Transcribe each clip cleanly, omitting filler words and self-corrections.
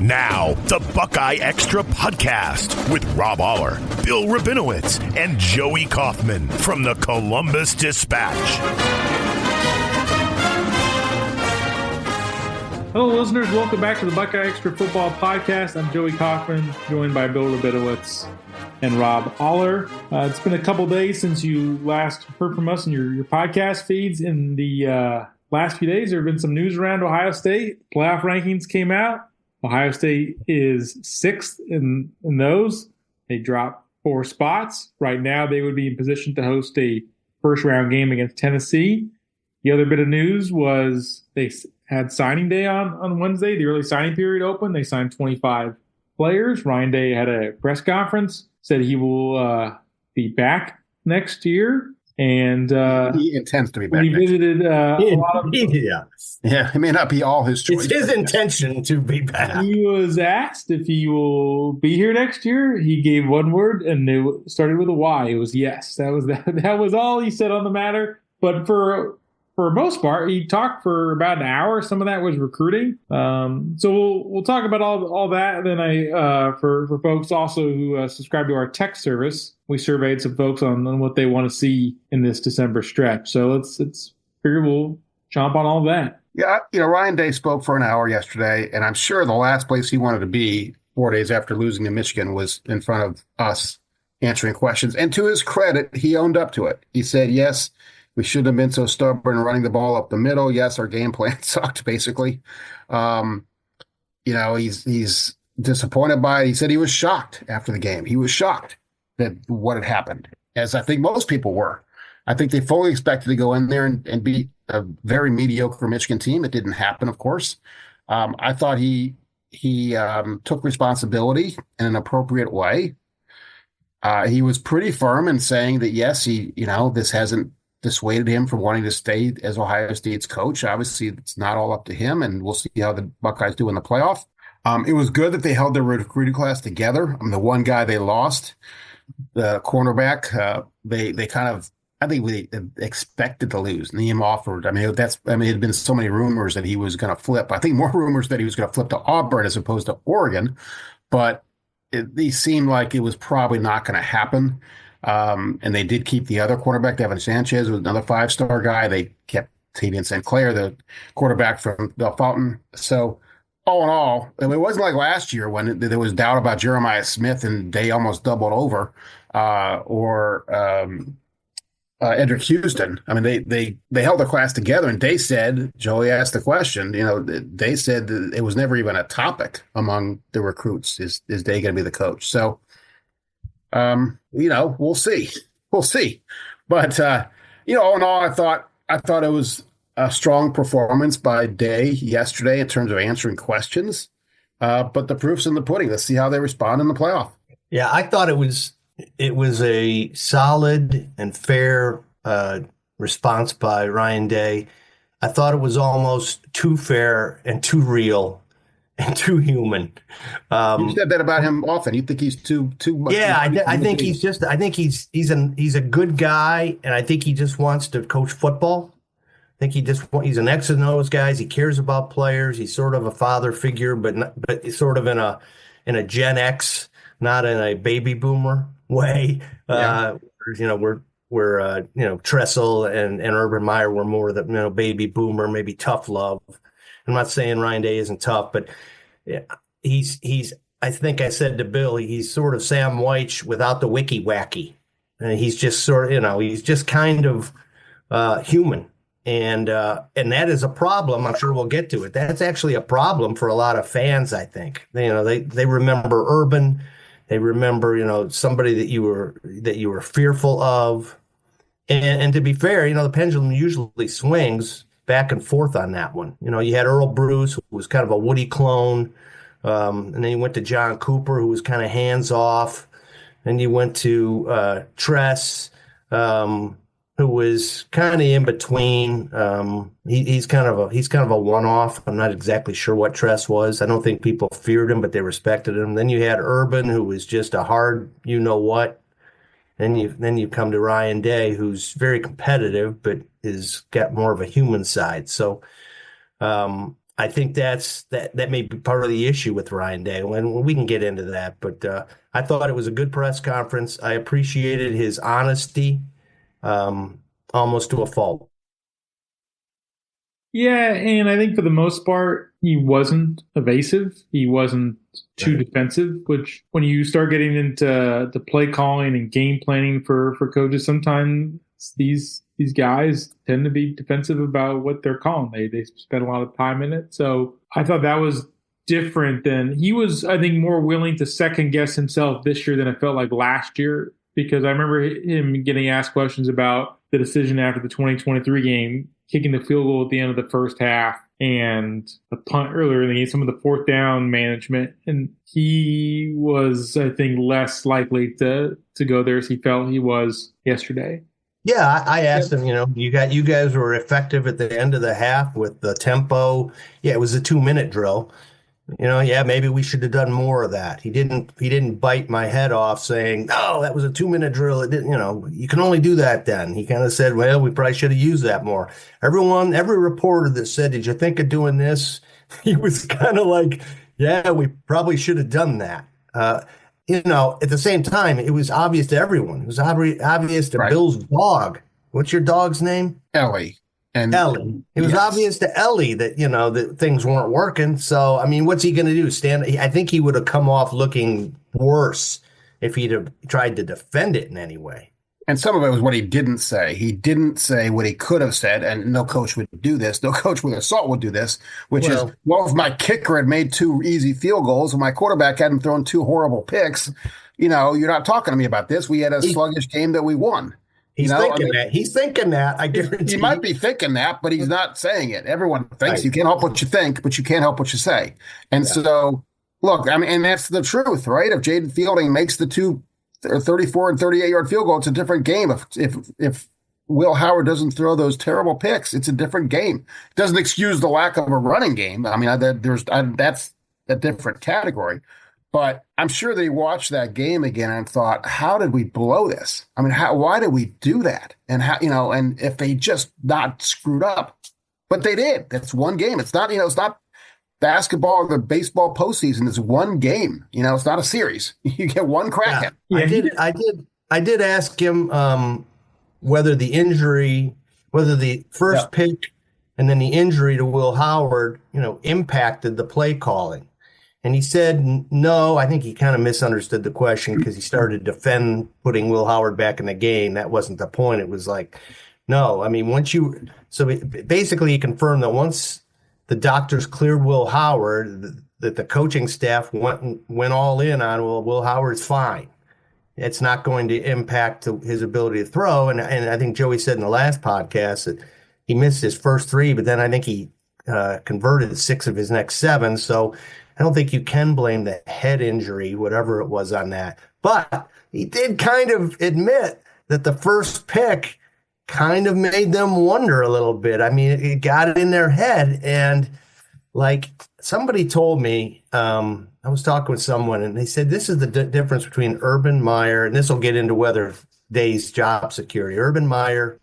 Now, the Buckeye Extra podcast with Rob Oller, Bill Rabinowitz, and Joey Kaufman from the Columbus Dispatch. Hello, listeners. Welcome back to the Buckeye Extra football podcast. I'm Joey Kaufman, joined by Bill Rabinowitz and Rob Oller. It's been a couple days since you last heard from us in your podcast feeds. In the last few days, there have been some news around Ohio State. Playoff rankings came out. Ohio State is sixth in those. They dropped 4 spots. Right now, they would be in position to host a first-round game against Tennessee. The other bit of news was they had signing day on Wednesday. The early signing period opened. They signed 25 players. Ryan Day had a press conference, said he will be back next year. And he intends to be back. He visited a lot of. Yeah, it may not be all his choice. It's his intention to be back. He was asked if he will be here next year. He gave one word, and it started with a Y. It was yes. That was all he said on the matter. But for the most part, he talked for about an hour. Some of that was recruiting. So we'll talk about all that. Then for folks also who subscribe to our text service, we surveyed some folks on what they want to see in this December stretch. So let's figure we'll chomp on all that. Yeah, Ryan Day spoke for an hour yesterday, and I'm sure the last place he wanted to be 4 days after losing to Michigan was in front of us answering questions. And to his credit, he owned up to it. He said, yes, we shouldn't have been so stubborn running the ball up the middle. Yes, our game plan sucked, basically. He's disappointed by it. He said he was shocked after the game. He was shocked that what had happened, as I think most people were. I think they fully expected to go in there and beat a very mediocre Michigan team. It didn't happen, of course. I thought he took responsibility in an appropriate way. He was pretty firm in saying that, yes, this hasn't dissuaded him from wanting to stay as Ohio State's coach. Obviously, it's not all up to him, and we'll see how the Buckeyes do in the playoff. It was good that they held their recruiting class together. the one guy they lost, the cornerback, they kind of, I think we expected to lose. Neem offered. It had been so many rumors that he was going to flip. I think more rumors that he was going to flip to Auburn as opposed to Oregon, but it seemed like it was probably not going to happen. And they did keep the other quarterback, Devin Sanchez, who was another 5-star guy. They kept Tavian St. Clair, the quarterback from Bellefontaine. So all in all, it wasn't like last year when there was doubt about Jeremiah Smith and they almost doubled over, or Edric Houston. They held the class together, and they said, Joey asked the question, they said that it was never even a topic among the recruits. Is Day going to be the coach? So, we'll see. We'll see. But, all in all, I thought it was a strong performance by Day yesterday in terms of answering questions. But the proof's in the pudding. Let's see how they respond in the playoff. Yeah, I thought it was a solid and fair response by Ryan Day. I thought it was almost too fair and too real and too human. You said that about him often. You think he's too much? Yeah, I think he's a good guy, and I think he just wants to coach football. I think he's an X and O's guy. He cares about players. He's sort of a father figure, but sort of in a Gen X, not in a baby boomer way. Yeah. Where Tressel and Urban Meyer were more the baby boomer, maybe tough love. I'm not saying Ryan Day isn't tough, but he's I think I said to Bill, he's sort of Sam Weich without the wicky wacky. And he's just sort of, he's just kind of human. And that is a problem. I'm sure we'll get to it. That's actually a problem for a lot of fans, I think. They remember Urban. They remember, somebody that you were fearful of. And to be fair, the pendulum usually swings back and forth on that one. You had Earl Bruce, who was kind of a Woody clone. And then you went to John Cooper, who was kind of hands off. And you went to Tress, who was kind of in between. He's kind of a one-off. I'm not exactly sure what Tress was. I don't think people feared him, but they respected him. Then you had Urban, who was just a hard you-know-what. Then you come to Ryan Day, who's very competitive, but is got more of a human side. So I I think that may be part of the issue with Ryan Day, and we can get into that. But I thought it was a good press conference. I appreciated his honesty, almost to a fault. Yeah, and I think for the most part, he wasn't evasive. He wasn't too defensive, which when you start getting into the play calling and game planning for coaches, sometimes these guys tend to be defensive about what they're calling. They spend a lot of time in it. So I thought that was different than he was, I think, more willing to second guess himself this year than I felt like last year, because I remember him getting asked questions about the decision after the 2023 game, kicking the field goal at the end of the first half and the punt earlier in the game, some of the fourth down management. And he was, I think, less likely to go there as he felt he was yesterday. Yeah, I asked him, you guys were effective at the end of the half with the tempo. Yeah, it was a 2-minute drill. Yeah, maybe we should have done more of that. He didn't bite my head off saying, "No, that was a 2-minute drill." It didn't, you can only do that then. He kind of said, "Well, we probably should have used that more." Every reporter that said, "Did you think of doing this?" He was kind of like, "Yeah, we probably should have done that." At the same time, it was obvious to everyone. It was obvious to Bill's dog. What's your dog's name? Ellie. And Ellie. It was obvious to Ellie that, that things weren't working. So, I mean, what's he going to do? I think he would have come off looking worse if he'd have tried to defend it in any way. And some of it was what he didn't say. He didn't say what he could have said, and no coach would do this. No coach with assault would do this, which is, if my kicker had made 2 easy field goals and my quarterback hadn't thrown 2 horrible picks, you're not talking to me about this. We had a sluggish game that we won. He's thinking that. I guarantee. He might be thinking that, but he's not saying it. Everyone thinks. You can't help what you think, but you can't help what you say. And so, look, I mean, and that's the truth, right? If Jaden Fielding makes the 34 and 38-yard field goal, it's a different game. If Will Howard doesn't throw those terrible picks, it's a different game. It doesn't excuse the lack of a running game. I mean, that's a different category. But I'm sure that he watched that game again and thought, how did we blow this? I mean, why did we do that? And and if they just not screwed up, but they did. That's one game. It's not, it's not basketball or the baseball postseason. It's one game. It's not a series. You get one crack at it. I did ask him whether the first pick and then the injury to Will Howard, impacted the play calling. And he said, no. I think he kind of misunderstood the question because he started to defend putting Will Howard back in the game. That wasn't the point. It was like, no. I mean, basically he confirmed that once the doctors cleared Will Howard, that the coaching staff went all in on, well, Will Howard's fine. It's not going to impact his ability to throw. And I think Joey said in the last podcast that he missed his first 3, but then I think he converted 6 of his next 7. So I don't think you can blame the head injury, whatever it was, on that. But he did kind of admit that the first pick kind of made them wonder a little bit. I mean, it got it in their head. And like somebody told me, I was talking with someone and they said, this is the difference between Urban Meyer, and this will get into whether Day's job security, Urban Meyer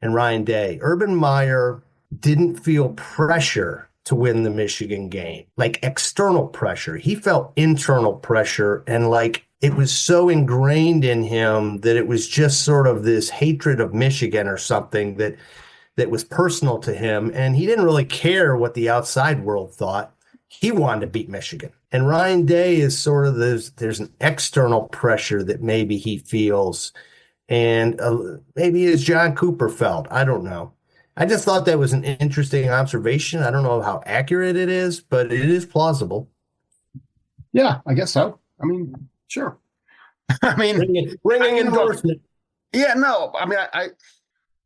and Ryan Day. Urban Meyer didn't feel pressure to win the Michigan game, like external pressure. He felt internal pressure, and like it was so ingrained in him that it was just sort of this hatred of Michigan or something that was personal to him. And he didn't really care what the outside world thought. He wanted to beat Michigan. And Ryan Day is sort of there's an external pressure that maybe he feels, and maybe as John Cooper felt. I don't know. I just thought that was an interesting observation. I don't know how accurate it is, but it is plausible. Yeah, I guess so. I mean, sure. I mean, ringing endorsement. Yeah, no. I mean,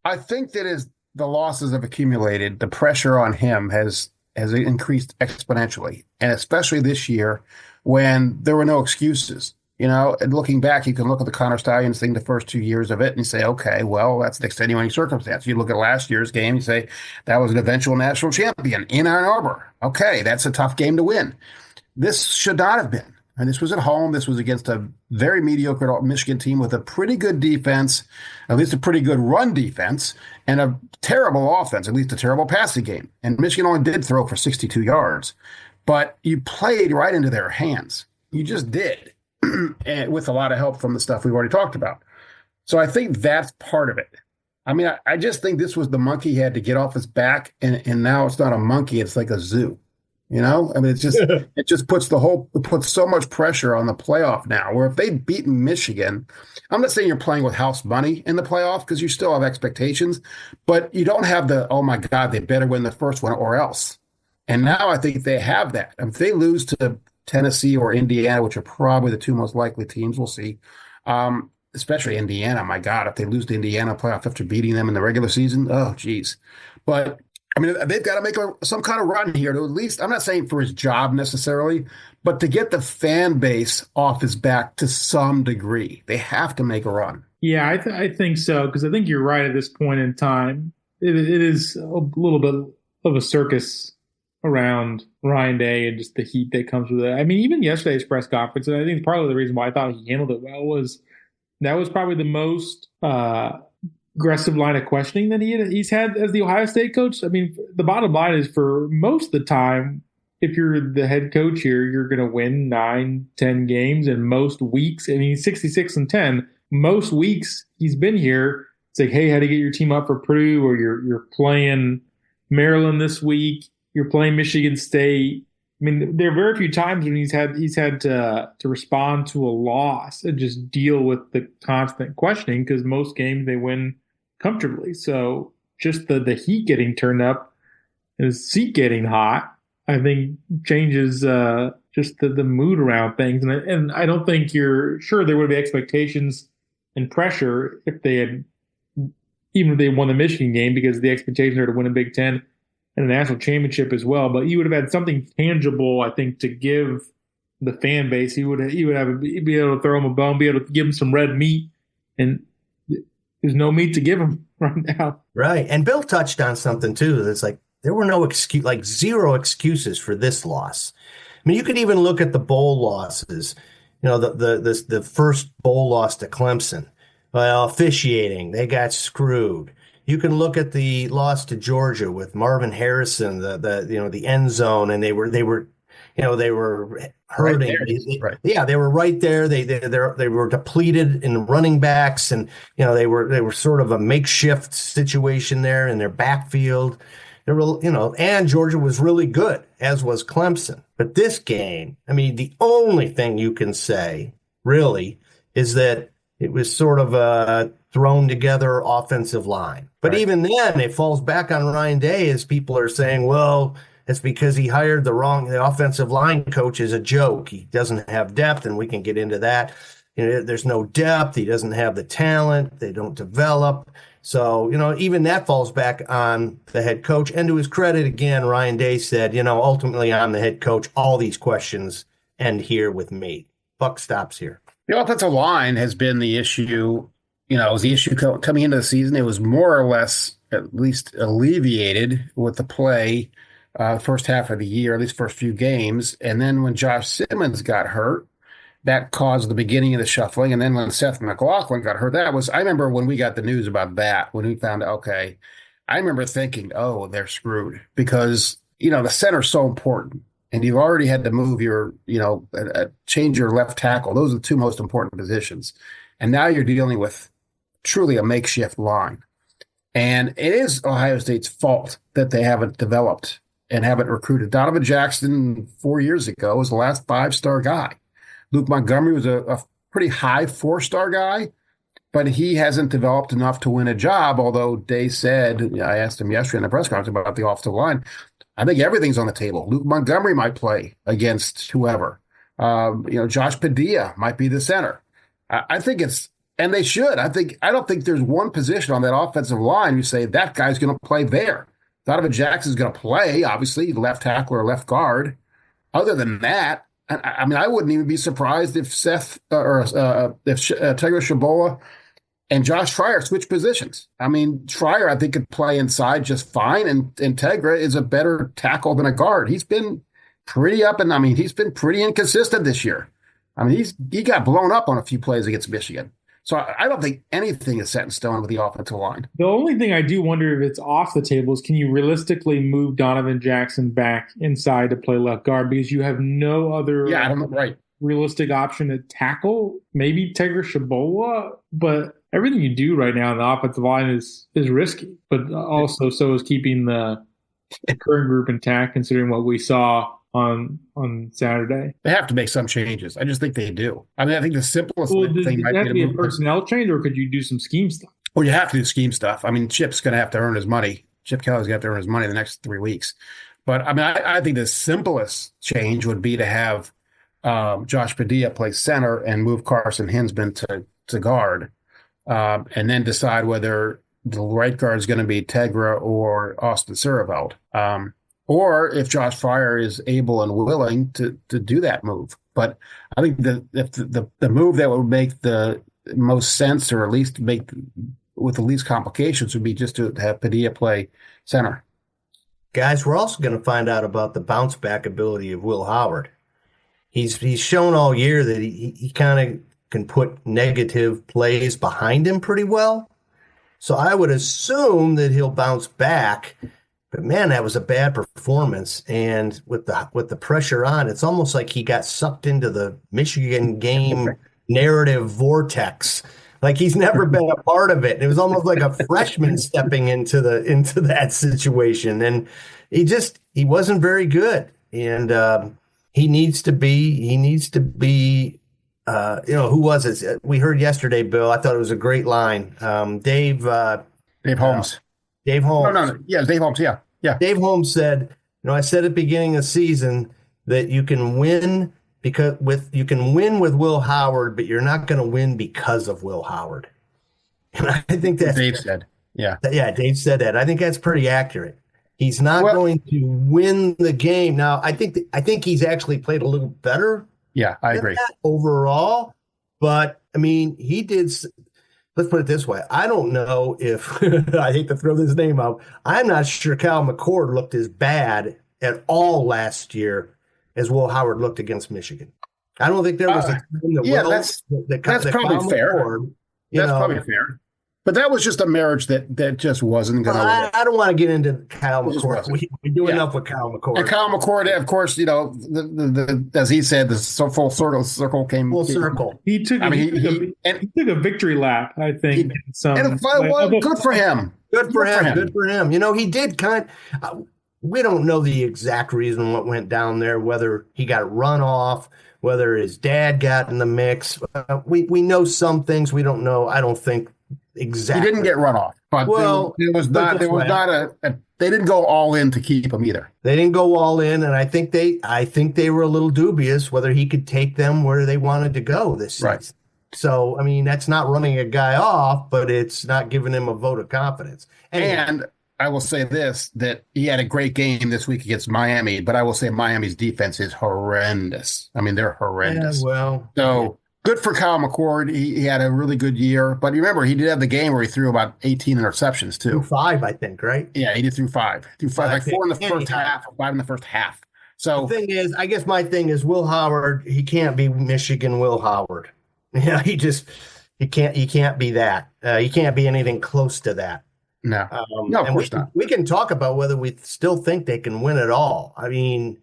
I think that as the losses have accumulated, the pressure on him has increased exponentially, and especially this year when there were no excuses. And looking back, you can look at the Connor Stallions thing, the first 2 years of it, and you say, okay, well, that's an extenuating circumstance. You look at last year's game, you say, that was an eventual national champion in Ann Arbor. Okay, that's a tough game to win. This should not have been. And this was at home. This was against a very mediocre Michigan team with a pretty good defense, at least a pretty good run defense, and a terrible offense, at least a terrible passing game. And Michigan only did throw for 62 yards. But you played right into their hands. You just did, and with a lot of help from the stuff we've already talked about. So I think that's part of it. I mean, I just think this was the monkey he had to get off his back, and now it's not a monkey; it's like a zoo. You know, I mean, it just puts so much pressure on the playoff now. Where if they'd beaten Michigan, I'm not saying you're playing with house money in the playoff because you still have expectations, but you don't have the oh my God, they better win the first one or else. And now I think they have that. If they lose to Tennessee or Indiana, which are probably the two most likely teams, we'll see. Especially Indiana, my God, if they lose to Indiana playoff after beating them in the regular season, oh, geez. But, I mean, they've got to make some kind of run here to at least, I'm not saying for his job necessarily, but to get the fan base off his back to some degree. They have to make a run. Yeah, I think so, because I think you're right at this point in time. It is a little bit of a circus around Ryan Day and just the heat that comes with it. I mean, even yesterday's press conference, and I think part of the reason why I thought he handled it well was that was probably the most aggressive line of questioning that he's had as the Ohio State coach. I mean, the bottom line is for most of the time, if you're the head coach here, you're going to win 9-10 games, and most weeks, I mean, he's 66-10. Most weeks he's been here, it's like, hey, how to get your team up for Purdue, or you're playing Maryland this week, you're playing Michigan State. I mean, there are very few times when he's had to respond to a loss and just deal with the constant questioning, because most games they win comfortably. So just the heat getting turned up and his seat getting hot, I think changes just the mood around things. And I don't think you're sure there would be expectations and pressure if they won the Michigan game, because the expectations are to win a Big Ten and a national championship as well. But he would have had something tangible, I think, to give the fan base. He'd be able to throw him a bone, be able to give him some red meat, and there's no meat to give him right now. Right. And Bill touched on something too. That's like, there were zero excuses for this loss. I mean, you could even look at the bowl losses. You know, the first bowl loss to Clemson. Well, officiating, they got screwed. You can look at the loss to Georgia with Marvin Harrison, the end zone, and they were hurting. Right. Yeah, they were right there. They were depleted in running backs, and they were sort of a makeshift situation there in their backfield. And Georgia was really good, as was Clemson. But this game, I mean, the only thing you can say really is that it was sort of a thrown together offensive line. But right. Even then, it falls back on Ryan Day, as people are saying, well, it's because he hired the offensive line coach is a joke. He doesn't have depth, and we can get into that. There's no depth. He doesn't have the talent. They don't develop. So, even that falls back on the head coach. And to his credit, again, Ryan Day said, ultimately I'm the head coach. All these questions end here with me. Buck stops here. The offensive line has been the issue. It was the issue coming into the season. It was more or less at least alleviated with the play first half of the year, at least first few games. And then when Josh Simmons got hurt, that caused the beginning of the shuffling. And then when Seth McLaughlin got hurt, I remember when we got the news about that, when we found out, okay, I remember thinking, oh, they're screwed, because, the center's so important. And you've already had to move change your left tackle. Those are the two most important positions. And now you're dealing with truly a makeshift line. And it is Ohio State's fault that they haven't developed and haven't recruited. Donovan Jackson 4 years ago was the last 5-star guy. Luke Montgomery was a pretty high 4-star guy, but he hasn't developed enough to win a job, although Day said, I asked him yesterday in the press conference about the offensive line, I think everything's on the table. Luke Montgomery might play against whoever. Josh Padilla might be the center. I think and they should. I don't think there's one position on that offensive line you say that guy's going to play there. Donovan Jackson's going to play, obviously, left tackle or left guard. Other than that, I mean, I wouldn't even be surprised if Tegra Shabola and Josh Schreier switch positions. I mean, Schreier, I think, could play inside just fine, and Tegra is a better tackle than a guard. He's been pretty he's been pretty inconsistent this year. I mean, he got blown up on a few plays against Michigan. So I don't think anything is set in stone with the offensive line. The only thing I do wonder if it's off the table is, can you realistically move Donovan Jackson back inside to play left guard, because you have no other I don't know, right. realistic option to tackle? Maybe Tegra Shabola, but everything you do right now in the offensive line is risky, but also so is keeping the current group intact, considering what we saw on Saturday. They have to make some changes. I just think they do. I mean, I think the simplest thing might be a personnel change, or could you do some scheme stuff? Well, you have to do scheme stuff. I mean, Chip's going to have to earn his money. Chip Kelly's going to have to earn his money the next 3 weeks. But I mean, I think the simplest change would be to have Josh Padilla play center and move Carson Hinsman to guard, and then decide whether the right guard is going to be Tegra or Austin Siereveld. Or if Josh Fryer is able and willing to do that move. But I think the move that would make the most sense, or at least make with the least complications, would be just to have Padilla play center. Guys, we're also going to find out about the bounce back ability of Will Howard. He's shown all year that he kind of can put negative plays behind him pretty well. So I would assume that he'll bounce back. But man, that was a bad performance, and with the pressure on, it's almost like he got sucked into the Michigan game narrative vortex. Like he's never been a part of it. It was almost like a freshman stepping into that situation, and he wasn't very good. And he needs to be. Who was it? We heard yesterday, Bill. I thought it was a great line. Dave Holmes. Dave Holmes. No. Yeah, Dave Holmes. Yeah. Dave Holmes said, I said at the beginning of the season that you can win with Will Howard, but you're not going to win because of Will Howard. And I think that's Dave said. Yeah. Yeah, Dave said that. I think that's pretty accurate. He's not going to win the game. Now, I think he's actually played a little better. Yeah, I agree. Overall, but I mean, he did. Let's put it this way. I don't know if I hate to throw this name out. I'm not sure Cal McCord looked as bad at all last year as Will Howard looked against Michigan. I don't think there was a time that that's probably fair. McCord, that's probably fair. But that was just a marriage that just wasn't going to work. I don't want to get into Kyle McCord. We do enough with Kyle McCord. And Kyle McCord, of course, the as he said, the full circle came. Full circle. He took a victory lap, I think. Good for him. Good for him. He did we don't know the exact reason what went down there, whether he got run off, whether his dad got in the mix. We know some things. We don't know. I don't think exactly. He didn't get run off, but they didn't go all in to keep him either. They didn't go all in, and I think they were a little dubious whether he could take them where they wanted to go this season. Right. So, I mean, that's not running a guy off, but it's not giving him a vote of confidence. And I will say this, that he had a great game this week against Miami, but I will say Miami's defense is horrendous. I mean, they're horrendous. So good for Kyle McCord. He had a really good year. But remember, he did have the game where he threw about 18 interceptions, too. Threw 5, I think, right? Yeah, he did threw 5. Like 4 in the first half, 5 in the first half. So the thing is, I guess my thing is Will Howard, he can't be Michigan Will Howard. Yeah, he can't be that. He can't be anything close to that. No, of course not. We can talk about whether we still think they can win at all. I mean,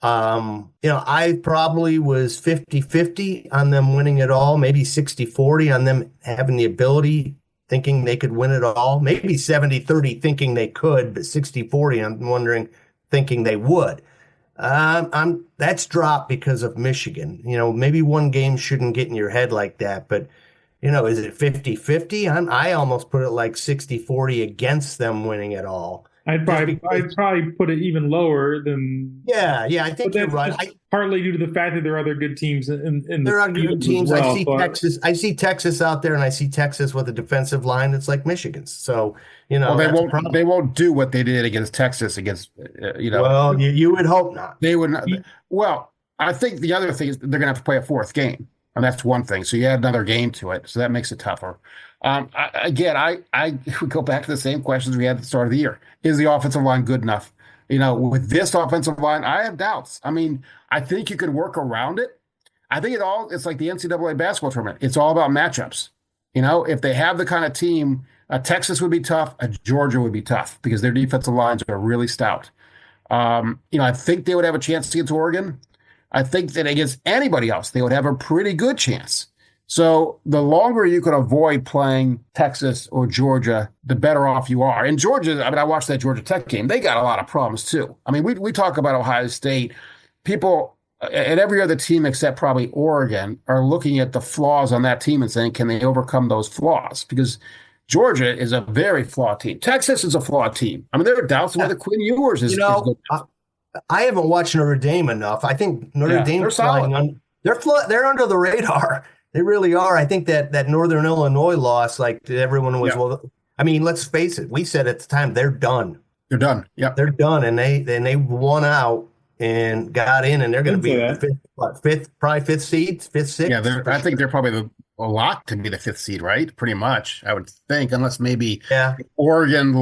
I probably was 50-50 on them winning it all, maybe 60-40 on them having the ability, thinking they could win it all, maybe 70-30 thinking they could, but 60-40 I'm wondering, thinking they would. That's dropped because of Michigan. Maybe one game shouldn't get in your head like that, but is it 50-50? I almost put it like 60-40 against them winning it all. I'd probably put it even lower than. Yeah, I think you're right. Partly due to the fact that there are other good teams in there are good teams. Well, I see Texas out there, and I see Texas with a defensive line that's like Michigan's. So they won't do what they did against Texas Well, you would hope not. They would not. Well, I think the other thing is they're going to have to play a fourth game. And that's one thing. So you add another game to it. So that makes it tougher. I would go back to the same questions we had at the start of the year. Is the offensive line good enough? With this offensive line, I have doubts. I mean, I think you could work around it. I think it's like the NCAA basketball tournament. It's all about matchups. If they have the kind of team, Texas would be tough, Georgia would be tough because their defensive lines are really stout. I think they would have a chance against Oregon. I think that against anybody else, they would have a pretty good chance. So the longer you can avoid playing Texas or Georgia, the better off you are. And Georgia, I watched that Georgia Tech game. They got a lot of problems too. We talk about Ohio State. People and every other team except probably Oregon are looking at the flaws on that team and saying, can they overcome those flaws? Because Georgia is a very flawed team. Texas is a flawed team. There are doubts whether Quinn Ewers is good. I haven't watched Notre Dame enough. I think Notre Dame's flying they're under the radar. They really are. I think that Northern Illinois loss, like everyone was, let's face it. We said at the time, they're done. They're done. Yeah. They're done. And they won out and got in, and they're going to be fifth seed, sixth. Yeah, I think they're probably a lot to be the fifth seed, right? Pretty much, I would think, unless maybe Oregon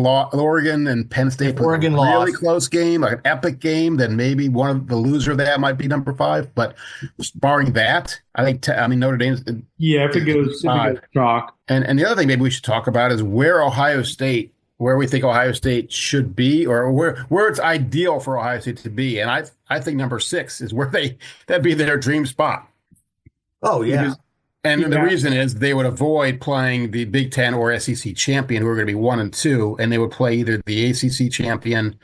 and Penn State play a really close game, like an epic game, then maybe one of the loser of that might be number 5. But barring that, I think Notre Dame's if it goes chalk. And the other thing maybe we should talk about is where we think Ohio State should be, or where it's ideal for Ohio State to be. And I think number 6 is where that'd be their dream spot. Oh, yeah. The reason is they would avoid playing the Big Ten or SEC champion, who are going to be 1 and 2, and they would play either the ACC champion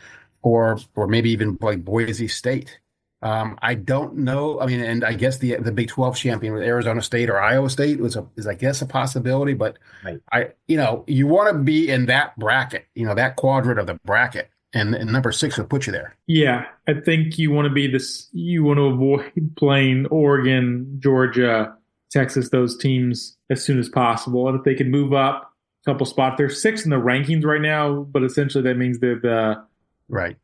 or maybe even like Boise State. I don't know. And I guess the Big 12 champion with Arizona State or Iowa State is I guess a possibility. But right. You want to be in that bracket, that quadrant of the bracket, and number 6 would put you there. Yeah, I think you want to be this. You want to avoid playing Oregon, Georgia, Texas, those teams as soon as possible. And if they can move up a couple spots, they're 6 in the rankings right now, but essentially that means they're the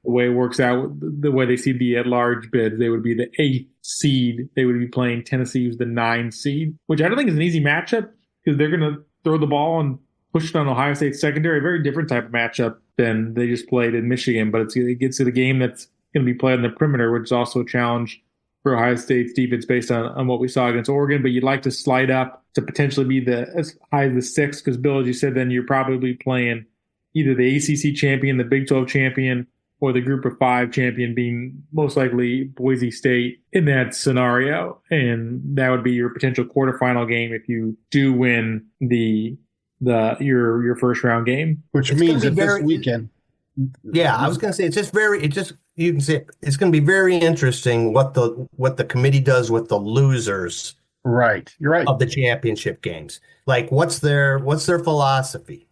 way it works out, the way they see the at-large bid, they would be the 8th seed. They would be playing Tennessee, who's the 9th seed, which I don't think is an easy matchup because they're going to throw the ball and push it on Ohio State secondary. A very different type of matchup than they just played in Michigan, but it gets to the game that's going to be played on the perimeter, which is also a challenge for Ohio State's defense based on what we saw against Oregon. But you'd like to slide up to potentially be as high as the 6th, because Bill, as you said, then you're probably playing either the ACC champion, the Big 12 champion, or the Group of 5 champion, being most likely Boise State in that scenario. And that would be your potential quarterfinal game if you do win your first round game. Which means that this weekend. Yeah, I was going to say you can say it's going to be very interesting what the committee does with the losers. Right, you're right. Of the championship games. Like, what's their philosophy?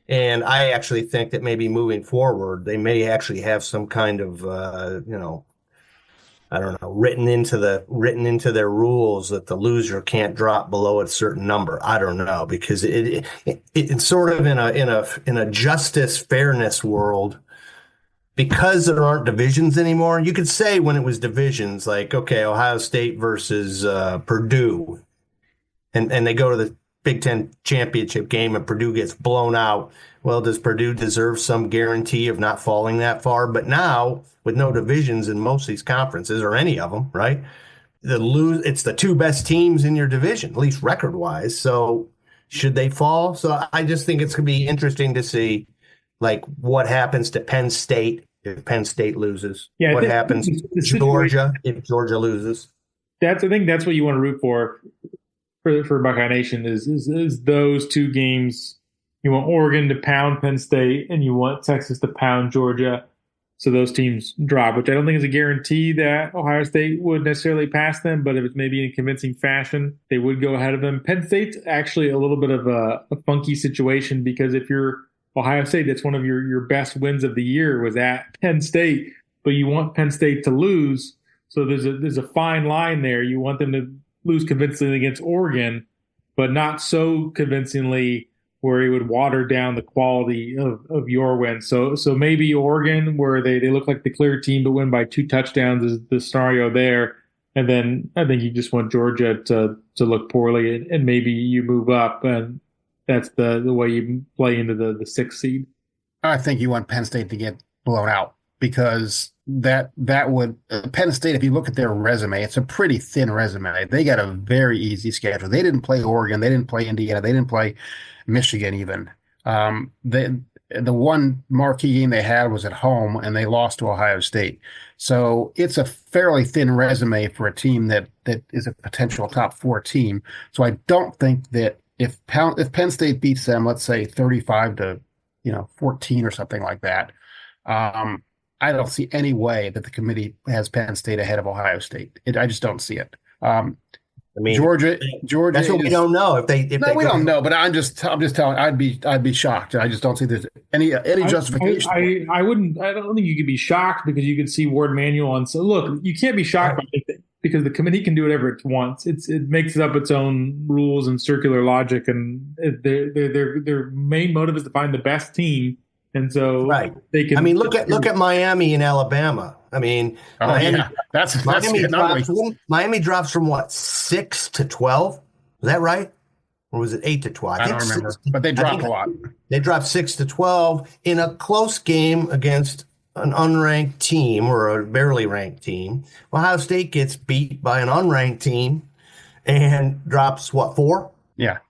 And I actually think that maybe moving forward, they may actually have some kind of I don't know, written into their rules that the loser can't drop below a certain number. I don't know, because it's sort of in a justice fairness world, because there aren't divisions anymore. You could say when it was divisions, like, okay, Ohio State versus Purdue, and they go to the Big Ten championship game and Purdue gets blown out. Well, does Purdue deserve some guarantee of not falling that far? But now, with no divisions in most of these conferences, or any of them, right? It's the 2 best teams in your division, at least record-wise. So should they fall? So I just think it's going to be interesting to see, like, what happens to Penn State if Penn State loses. Yeah, what happens to Georgia if Georgia loses. I think that's what you want to root for Buckeye Nation is those 2 games. You want Oregon to pound Penn State, and you want Texas to pound Georgia. So those teams drop, which I don't think is a guarantee that Ohio State would necessarily pass them, but if it's maybe in convincing fashion, they would go ahead of them. Penn State's actually a little bit of a funky situation, because if you're Ohio State, that's one of your best wins of the year was at Penn State, but you want Penn State to lose. So there's a fine line there. You want them to lose convincingly against Oregon, but not so convincingly where it would water down the quality of your win. So maybe Oregon, where they look like the clear team but win by 2 touchdowns, is the scenario there. And then I think you just want Georgia to look poorly, and maybe you move up, and that's the way you play into the 6th seed. I think you want Penn State to get blown out, because that would Penn State, if you look at their resume, it's a pretty thin resume. They got a very easy schedule. They didn't play Oregon, they didn't play Indiana, they didn't play Michigan even. The one marquee game they had was at home, and they lost to Ohio State. So it's a fairly thin resume for a team that is a potential top 4 team. So I don't think that if Penn State beats them, let's say 35 to 14 or something like that, I don't see any way that the committee has Penn State ahead of Ohio State. I just don't see it. Georgia. That's what we don't know. We don't know. But I'm just telling. I'd be shocked. I just don't see there's any justification. I don't think you could be shocked because you could see Ward Manual and so look. You can't be shocked by anything because the committee can do whatever it wants. It makes up its own rules and circular logic, and their main motive is to find the best team. And so they can. I mean, look at Miami and Alabama. I mean, Miami drops from what, 6 to 12? Is that right? Or was it 8 to 12? I don't remember, but they dropped a lot. They dropped 6 to 12 in a close game against an unranked team or a barely ranked team. Ohio State gets beat by an unranked team and drops what, 4? Yeah.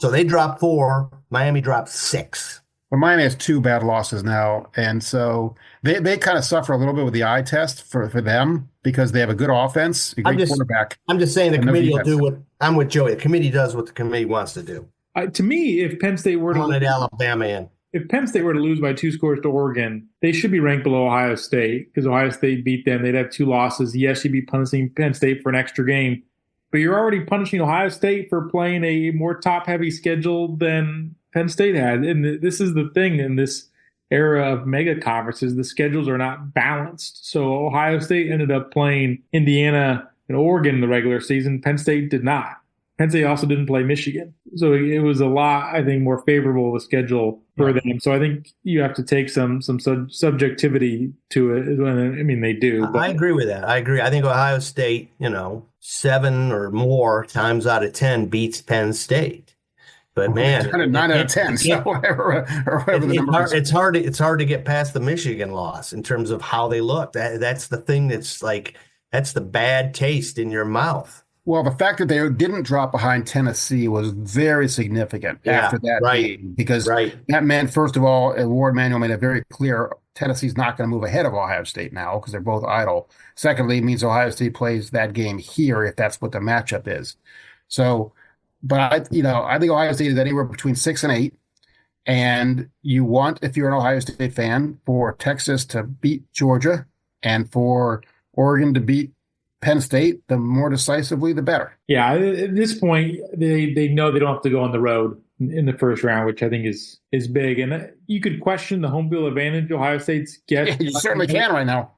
So they drop 4. Miami drops 6. Well, Miami has 2 bad losses now, and so they kind of suffer a little bit with the eye test for them because they have a good offense, a great quarterback. I'm just saying the committee will do what – I'm with Joey. The committee does what the committee wants to do. To me, if Penn State were to Alabama in. If Penn State were to lose by 2 scores to Oregon, they should be ranked below Ohio State because Ohio State beat them. They'd have 2 losses. Yes, you'd be punishing Penn State for an extra game, but you're already punishing Ohio State for playing a more top-heavy schedule than Penn State had. And this is the thing in this era of mega conferences, the schedules are not balanced. So Ohio State ended up playing Indiana and Oregon in the regular season. Penn State did not. Penn State also didn't play Michigan. So it was a lot, I think, more favorable of a schedule for them. So I think you have to take some subjectivity to it. I mean, they do. But I agree with that. I agree. I think Ohio State, 7 or more times out of 10 beats Penn State. But man, 9 out of 10. So whatever the number is. It's hard to get past the Michigan loss in terms of how they look. That's the thing that's the bad taste in your mouth. Well, the fact that they didn't drop behind Tennessee was very significant after that game because that meant, first of all, Ward Manual made it very clear Tennessee's not going to move ahead of Ohio State now because they're both idle. Secondly, it means Ohio State plays that game here if that's what the matchup is. So. But I think Ohio State is anywhere between 6 and 8, and you want, if you're an Ohio State fan, for Texas to beat Georgia and for Oregon to beat Penn State. The more decisively, the better. Yeah, at this point, they know they don't have to go on the road in the first round, which I think is big. And you could question the home field advantage Ohio State's get. Yeah, you certainly can right now.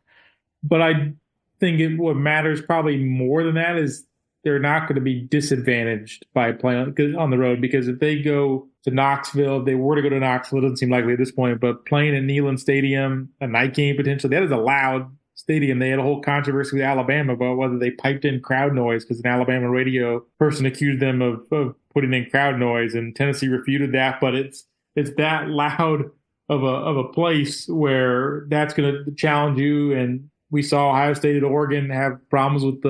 But I think what matters probably more than that is they're not going to be disadvantaged by playing on the road because if they go to Knoxville, if they were to go to Knoxville, it doesn't seem likely at this point, but playing at Neyland Stadium, a night game potentially, that is a loud stadium. They had a whole controversy with Alabama about whether they piped in crowd noise because an Alabama radio person accused them of putting in crowd noise, and Tennessee refuted that. But it's that loud of a place where that's going to challenge you. And we saw Ohio State and Oregon have problems with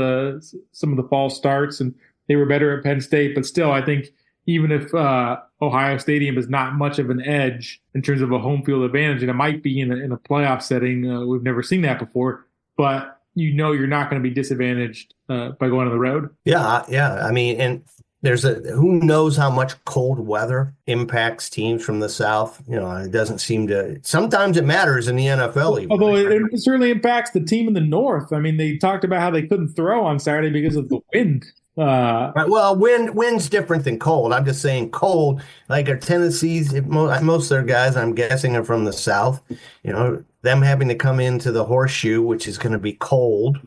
some of the false starts, and they were better at Penn State. But still, I think even if Ohio Stadium is not much of an edge in terms of a home field advantage, and it might be in a playoff setting, we've never seen that before, but you're not going to be disadvantaged by going on the road. Yeah. I mean, and who knows how much cold weather impacts teams from the South. It doesn't seem to. Sometimes it matters in the NFL. Even. Although it certainly impacts the team in the North. I mean, they talked about how they couldn't throw on Saturday because of the wind. Right. Well, wind's different than cold. I'm just saying cold. Like Tennessee's, most of their guys, I'm guessing, are from the South. Them having to come into the Horseshoe, which is going to be cold.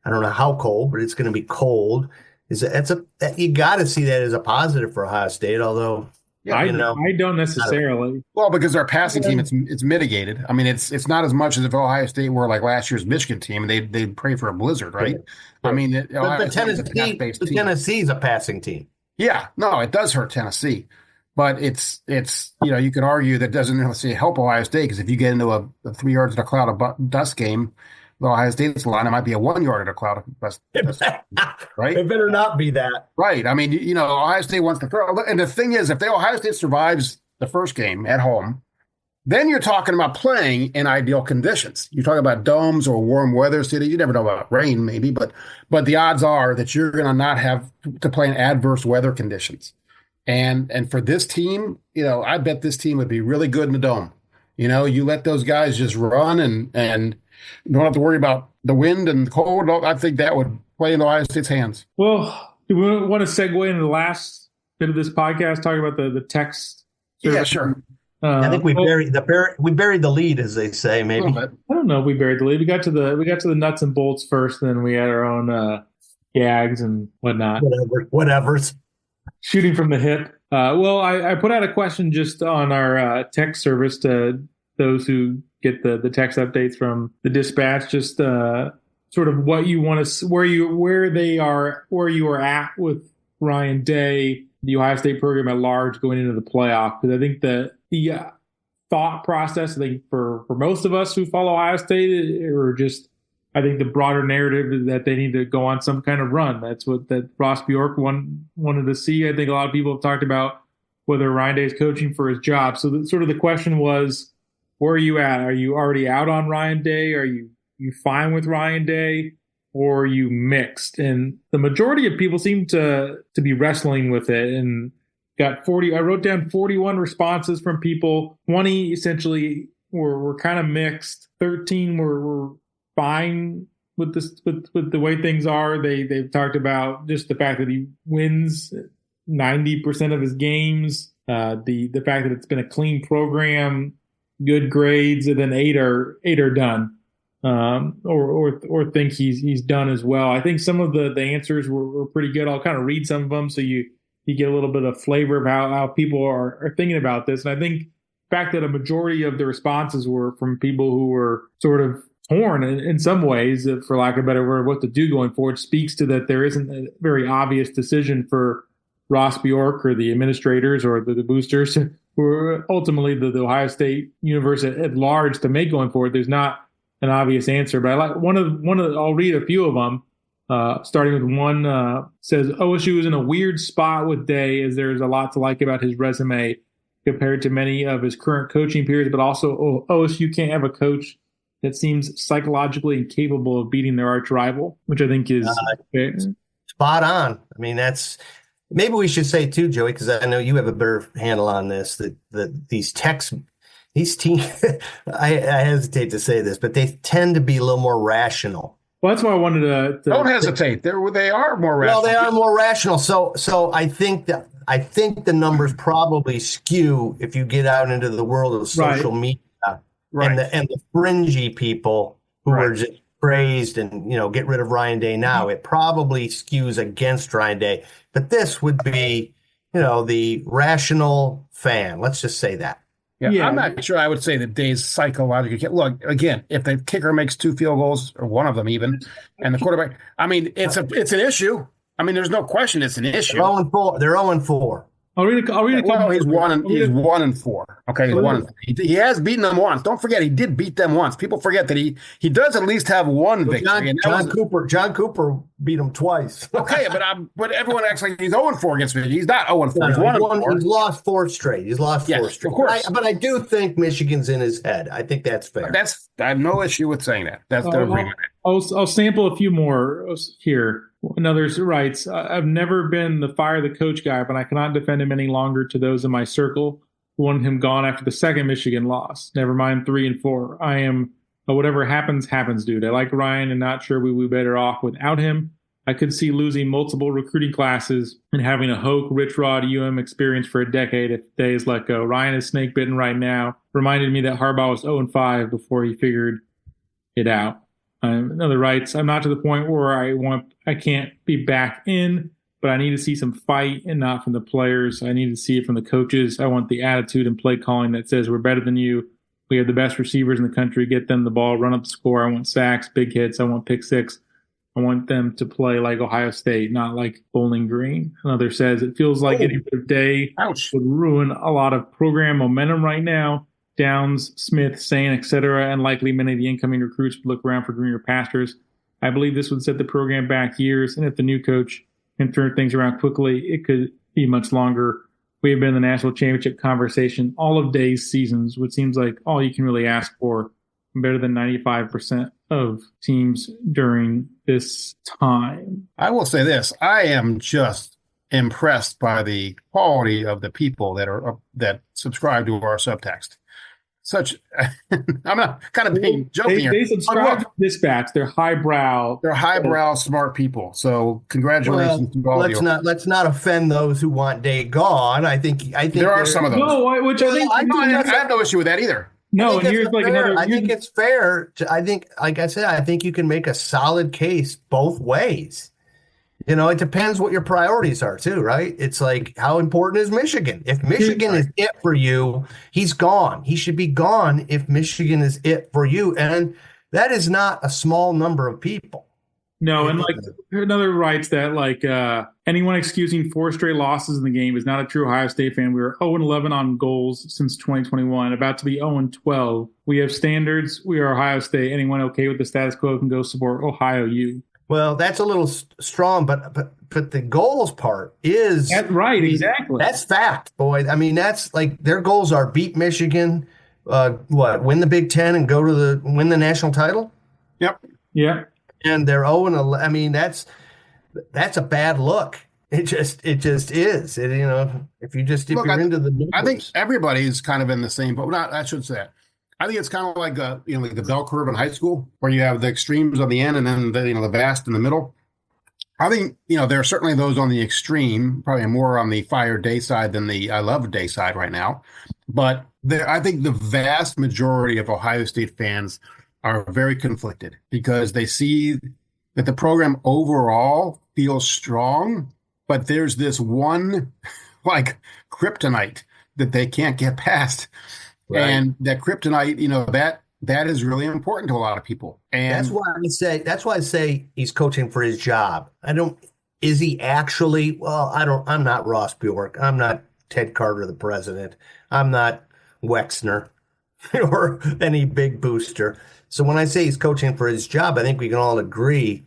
I don't know how cold, but it's going to be cold. You got to see that as a positive for Ohio State, although I don't necessarily. Well, because our passing team, it's mitigated. I mean, it's not as much as if Ohio State were like last year's Michigan team, and they'd pray for a blizzard, right? I mean, Tennessee's a passing team. Yeah, no, it does hurt Tennessee, but it's you could argue that doesn't necessarily help Ohio State because if you get into a 3 yards in a cloud of dust game the Ohio State's line, it might be a 1 yard at a cloud. Right? It better not be that. Right. I mean, Ohio State wants to throw. And the thing is, if Ohio State survives the first game at home, then you're talking about playing in ideal conditions. You're talking about domes or warm weather city. You never know about rain, maybe, but the odds are that you're going to not have to play in adverse weather conditions. And for this team, I bet this team would be really good in the dome. You let those guys just run and don't have to worry about the wind and the cold. I think that would play into Ohio State's hands. Well, do we want to segue into the last bit of this podcast, talking about the text? Yeah, sure. I think we buried the lead, as they say. Maybe I don't know if we buried the lead. We got to the nuts and bolts first, and then we had our own gags and whatnot. Whatever's shooting from the hip. Well, I put out a question just on our text service to those who get the text updates from the Dispatch, just sort of what you want to, where you are at with Ryan Day, the Ohio State program at large going into the playoff. Because I think the thought process, I think for most of us who follow Ohio State, or just I think the broader narrative is that they need to go on some kind of run. That's what that Ross Bjork wanted to see. I think a lot of people have talked about whether Ryan Day is coaching for his job. So the question was, where are you at? Are you already out on Ryan Day? Are you fine with Ryan Day? Or are you mixed? And the majority of people seem to be wrestling with it, and got 40. I wrote down 41 responses from people. 20 essentially were kind of mixed. 13 were fine with this, with the way things are. They've talked about just the fact that he wins 90% of his games, the fact that it's been a clean program, good grades, and then eight are done, or think he's done as well. I think some of the answers were pretty good. I'll kind of read some of them so you get a little bit of flavor of how people are thinking about this. And I think the fact that a majority of the responses were from people who were sort of torn in some ways, for lack of a better word, what to do going forward, speaks to that there isn't a very obvious decision for Ross Bjork or the administrators or the boosters, who are ultimately the Ohio State universe at large, to make going forward. There's not an obvious answer, but I like one of I'll read a few of them. Starting with one, says OSU is in a weird spot with Day, as there's a lot to like about his resume compared to many of his current coaching peers, but also OSU can't have a coach that seems psychologically incapable of beating their arch rival, which I think is spot on. I mean, that's maybe we should say too, Joey, because I know you have a better handle on this, that these teams, I hesitate to say this, but they tend to be a little more rational. Well, that's why I wanted to don't hesitate. They are more rational. Well, they are more rational. So I think the numbers probably skew if you get out into the world of social media, and the fringy people who are just praised and get rid of Ryan Day now. It probably skews against Ryan Day. But this would be the rational fan. Let's just say that. Yeah, I'm not sure I would say that Day's psychologically. Look, again, if the kicker makes 2 field goals, or one of them even, and the quarterback, I mean, it's an issue. I mean, there's no question it's an issue. They're 0-4. They're 0-4. I'll read a couple. Well, he's 1-4. Okay, he's 1-4. He has beaten them once. Don't forget, he did beat them once. People forget that he does at least have one victory. John Cooper beat him twice. Okay, but everyone acts like he's 0-4 against Michigan. He's not 0-4. He's 1-4. He's lost 4 straight. He's lost 4 straight. Of course. But I do think Michigan's in his head. I think that's fair. I have no issue with saying that. That's their agreement. I'll sample a few more here. Another writes, I've never been the fire the coach guy, but I cannot defend him any longer to those in my circle who wanted him gone after the second Michigan loss. Never mind 3 and 4. I am a whatever happens, dude. I like Ryan and not sure we would be better off without him. I could see losing multiple recruiting classes and having a Hoke, Rich Rod, experience for a decade if Day is let go. Ryan is snake bitten right now. Reminded me that Harbaugh was 0-5 before he figured it out. Another writes, I'm not to the point where I can't be back in, but I need to see some fight, and not from the players. I need to see it from the coaches. I want the attitude and play calling that says we're better than you. We have the best receivers in the country. Get them the ball, run up the score. I want sacks, big hits. I want pick six. I want them to play like Ohio State, not like Bowling Green. Another says, it feels like getting rid of Day would ruin a lot of program momentum right now. Downs, Smith, Sane, etc., and likely many of the incoming recruits would look around for greener pastures. I believe this would set the program back years, and if the new coach can turn things around quickly, it could be much longer. We have been in the national championship conversation all of Day's seasons, which seems like all you can really ask for, better than 95% of teams during this time. I will say this. I am just impressed by the quality of the people that subscribe to our subtext. I'm not kind of being joking here. They subscribe to Dispatch. They're highbrow. They're highbrow, smart people. So congratulations to all of you. Let's not offend those who want Day gone. I think there are some of those. No, I have no issue with that either. No, and here's like another. I think it's fair. Like I said, I think you can make a solid case both ways. It depends what your priorities are too, right? It's like, how important is Michigan? If Michigan is it for you, he's gone. He should be gone if Michigan is it for you. And that is not a small number of people. No, and like another writes that like anyone excusing 4 straight losses in the game is not a true Ohio State fan. We were 0-11 on goals since 2021, about to be 0-12. We have standards. We are Ohio State. Anyone okay with the status quo can go support Ohio U. Well, that's a little strong, but the goals part is right. Exactly. That's fact, boy. I mean, that's like their goals are beat Michigan, win the Big Ten and win the national title. Yep. Yeah. And they're 0-11. I mean, that's a bad look. It just is. If you're into the numbers. I think everybody's kind of in the same boat. I should say that. I think it's kind of like like the bell curve in high school, where you have the extremes on the end and then the vast in the middle. I think there are certainly those on the extreme, probably more on the fire Day side than the I love Day side right now. But I think the vast majority of Ohio State fans are very conflicted because they see that the program overall feels strong, but there's this one like kryptonite that they can't get past. Right. And that kryptonite, that is really important to a lot of people. And that's why I say he's coaching for his job. Is he actually? Well, I'm not Ross Bjork. I'm not Ted Carter, the president. I'm not Wexner or any big booster. So when I say he's coaching for his job, I think we can all agree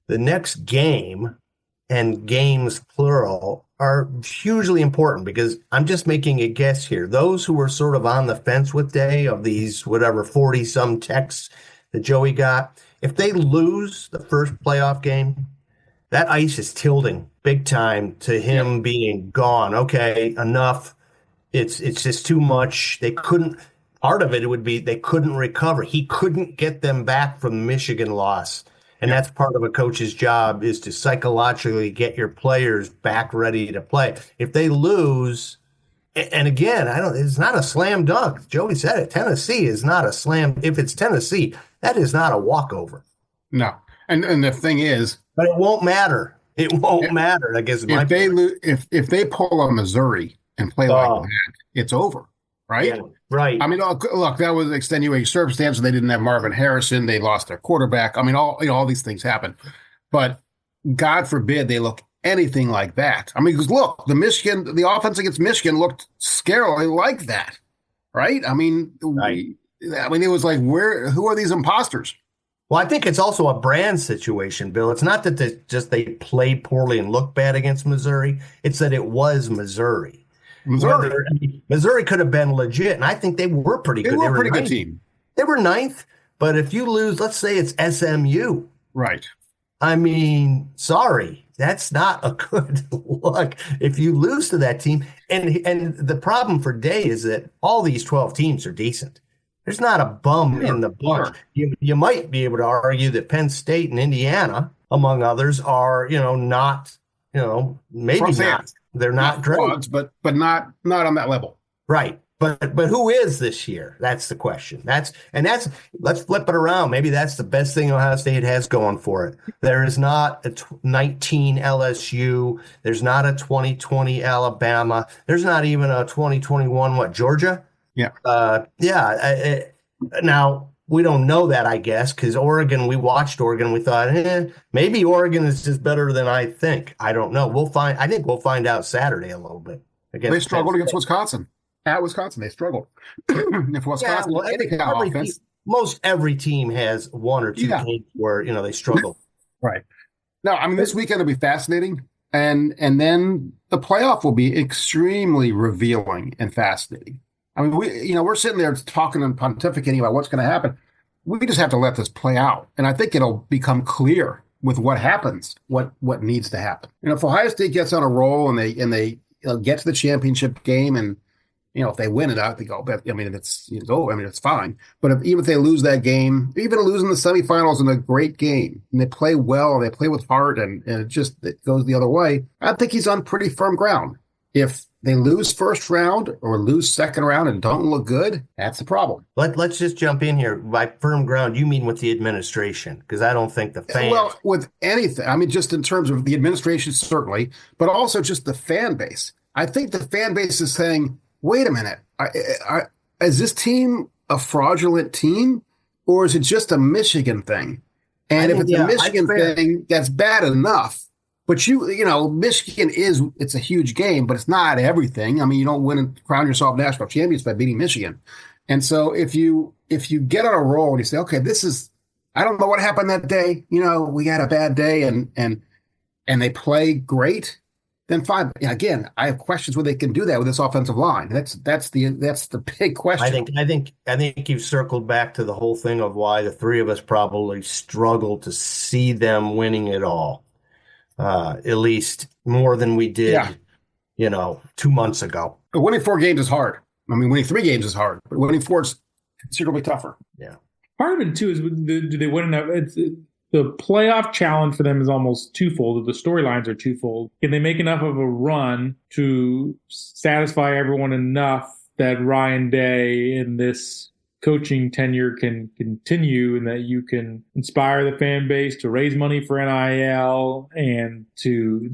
the next game, and games plural, are hugely important, because I'm just making a guess here. Those who were sort of on the fence with Day, of these 40 some texts that Joey got, if they lose the first playoff game, that ice is tilting big time to him being gone. Okay, enough. It's just too much. Part of it would be they couldn't recover. He couldn't get them back from the Michigan loss. And that's part of a coach's job, is to psychologically get your players back ready to play. If they lose, and again, it's not a slam dunk. Joey said it. Tennessee is not a slam. If it's Tennessee, that is not a walkover. No. And the thing is, but it won't matter. It won't matter, I guess. If they pull a Missouri and play like that, it's over. Right? Yeah, right. I mean, look, that was extenuating circumstance. They didn't have Marvin Harrison. They lost their quarterback. I mean, all these things happen. But God forbid they look anything like that. I mean, because look, the offense against Michigan looked scarily like that. Right? I mean, it was like, who are these imposters? Well, I think it's also a brand situation, Bill. It's not that they played poorly and looked bad against Missouri. It's that it was Missouri. Missouri could have been legit, and I think they were pretty good. They were a pretty good team. They were ninth, but if you lose, let's say it's SMU. Right. I mean, sorry, that's not a good look if you lose to that team. And the problem for Day is that all these 12 teams are decent. There's not a bum in the bunch. You might be able to argue that Penn State and Indiana, among others, are, not, maybe not. They're not great, frauds, but not on that level. Right. But who is this year? That's the question. Let's flip it around. Maybe that's the best thing Ohio State has going for it. There is not a 19 LSU. There's not a 2020 Alabama. There's not even a 2021 Georgia? Yeah. Now, we don't know that, I guess, because we watched Oregon. We thought, maybe Oregon is just better than I think. I don't know. I think we'll find out Saturday a little bit. They struggled against Wisconsin. At Wisconsin, they struggled. If Wisconsin had any kind of offense, most every team has one or two games where they struggle. Right. No, I mean, this weekend will be fascinating, and then the playoff will be extremely revealing and fascinating. I mean, we're sitting there talking and pontificating about what's going to happen. We just have to let this play out, and I think it'll become clear with what happens, what needs to happen. If Ohio State gets on a roll and they get to the championship game, and if they win it, I think, it's fine. But even if they lose that game, even losing the semifinals in a great game, and they play well, they play with heart, and it goes the other way, I think he's on pretty firm ground. If they lose first round or lose second round and don't look good, that's the problem. Let's just jump in here. By firm ground, you mean with the administration? Because I don't think the fans. Well, with anything. I mean, just in terms of the administration, certainly, but also just the fan base. I think the fan base is saying, wait a minute, is this team a fraudulent team, or is it just a Michigan thing? And if it's a Michigan thing, that's bad enough. But Michigan it's a huge game, but it's not everything. I mean, you don't win and crown yourself national champions by beating Michigan. And so if you get on a roll and you say, okay, I don't know what happened that day. We had a bad day and they play great, then fine. Again, I have questions whether they can do that with this offensive line. That's the big question. I think you've circled back to the whole thing of why the three of us probably struggle to see them winning it all. At least more than we did, 2 months ago. But winning 4 games is hard. I mean, winning 3 games is hard, but winning 4 is considerably tougher. Yeah. Part of it, too, is do they win enough? The playoff challenge for them is almost twofold. The storylines are twofold. Can they make enough of a run to satisfy everyone enough that Ryan Day in this coaching tenure can continue, and that you can inspire the fan base to raise money for NIL and to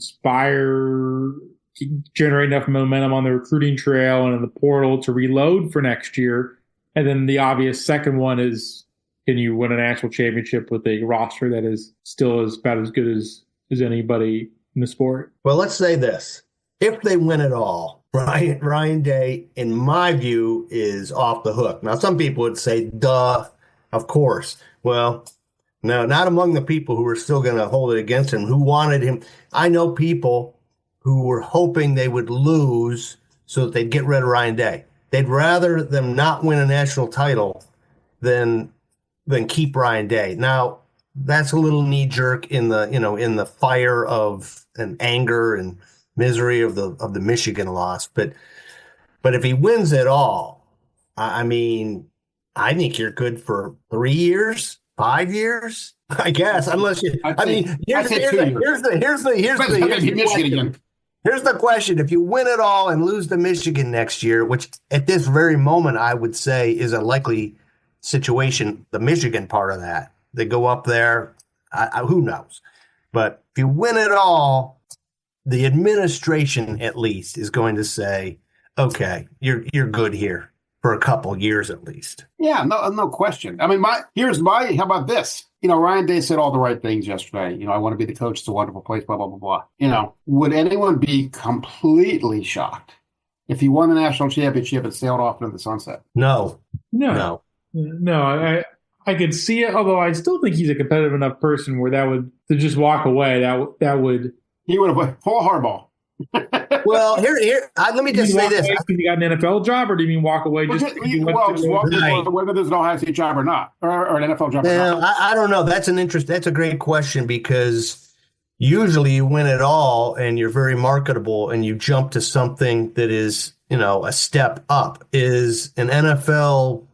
generate enough momentum on the recruiting trail and in the portal to reload for next year? And then the obvious second one is, can you win a national championship with a roster that is still about as good as anybody in the sport? Well, let's say this. If they win it all, Ryan Day, in my view, is off the hook. Now, some people would say, duh, of course. Well, no, not among the people who are still going to hold it against him, who wanted him. I know people who were hoping they would lose so that they'd get rid of Ryan Day. They'd rather them not win a national title than keep Ryan Day. Now, that's a little knee-jerk in the fire of an anger and misery of the Michigan loss, but if he wins it all, I mean, I think you're good for 3 years, 5 years, I guess. Unless you, here's the question: if you win it all and lose to Michigan next year, which at this very moment I would say is a likely situation, the Michigan part of that, they go up there, who knows? But if you win it all, the administration, at least, is going to say, okay, you're good here for a couple years at least. Yeah, no question. I mean, how about this? Ryan Day said all the right things yesterday. I want to be the coach. It's a wonderful place, blah, blah, blah, blah. Would anyone be completely shocked if he won the national championship and sailed off into the sunset? No. I could see it, although I still think he's a competitive enough person where to just walk away, that would... He would have went full hardball. Well, let me just say this. Because he got an NFL job, or do you mean walk away whether there's an Ohio State job or not, or an NFL job or not? I don't know. That's a great question, because usually you win it all and you're very marketable and you jump to something that is, a step up. Is an NFL